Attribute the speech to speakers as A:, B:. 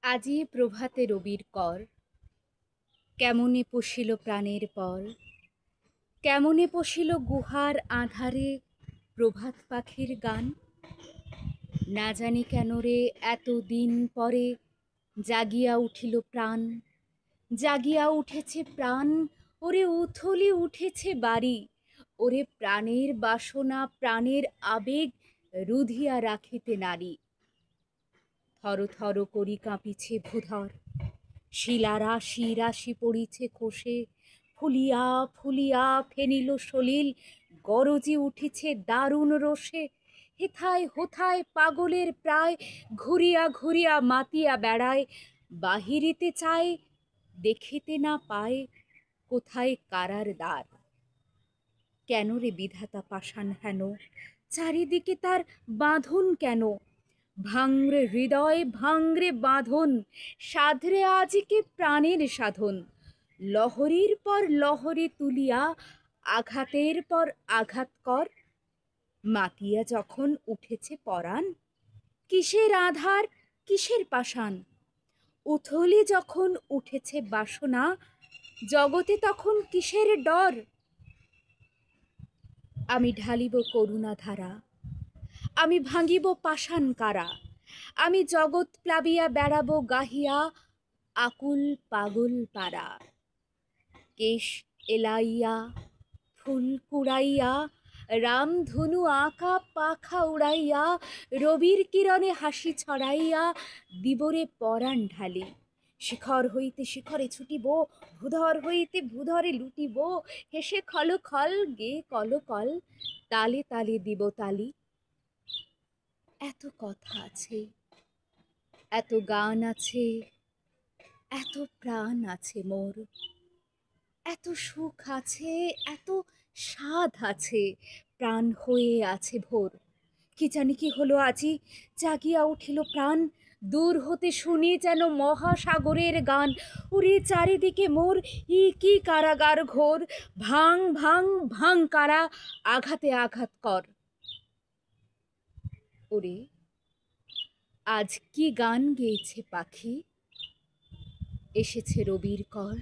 A: আজি প্রভাতে রবির কর, কেমনে পশিল প্রাণের পর, কেমনে পশিল গুহার আঁধারে প্রভাত পাখির গান। না জানি কেন রে এতদিন পরে জাগিয়া উঠিল প্রাণ, জাগিয়া উঠেছে প্রাণ, ওরে উথলি উঠেছে বাড়ি, ওরে প্রাণের বাসনা প্রাণের আবেগ রুধিয়া রাখিতে নারী। থর থর করি কাঁপিছে ভূধর, শিলা রাশি রাশি পড়িছে খসে, ফুলিয়া ফুলিয়া ফেনিল সলিল, গরজে উঠিছে দারুণ রোষে। হেথায় হোথায় পাগলের প্রায়, ঘুরিয়া ঘুরিয়া মাতিয়া বেড়ায়, বাহিরিতে চায় দেখিতে না পায় কোথায় কারার দ্বার। কেন রে বিধাতা পাষাণ হেন, চারিদিকে তার বাঁধন কেন? ভাঙরে হৃদয় ভাঙরে বাঁধন, সাধরে আজিকে প্রাণের সাধন। লহরীর পর লহরী তুলিয়া আঘাতের পর আঘাত কর। মাতিয়া যখন উঠেছে পরাণ, কিসের আধার কিসের পাষাণ? উথলি যখন উঠেছে বাসনা, জগতে তখন কিসের ডর? আমি ঢালিব করুণা ধারা, আমি ভাঙিব পাষাণ কারা, আমি জগৎ প্লাবিয়া বেড়াবো গাহিয়া আকুল পাগল পারা। কেশ এলাইয়া ফুল কুড়াইয়া, রামধনু আঁকা পাখা উড়াইয়া, রবির কিরণে হাসি ছড়াইয়া দিবরে পরাণ ঢালি। শিখর হইতে শিখরে ছুটিব, ভূধর হইতে ভূধরে লুটিব, হেসে খল খল গে কল কল, তালে তালে দিব তালি। এত কথা আছে, এত গান আছে, এত প্রাণ আছে মোর, এত সুখ আছে, এত স্বাদ আছে, প্রাণ হয়ে আছে ভোর। কি জানি কি হলো আজি, জাগিয়া উঠিল প্রাণ, দূর হতে শুনি যেন মহাসাগরের গান। ওরে চারিদিকে মোর কি কারাগার ঘোর, ভাং ভাং ভাং কারা, আঘাতে আঘাত কর। ওরে আজ কি গান গেয়েছে পাখি, এসেছে রবির কর।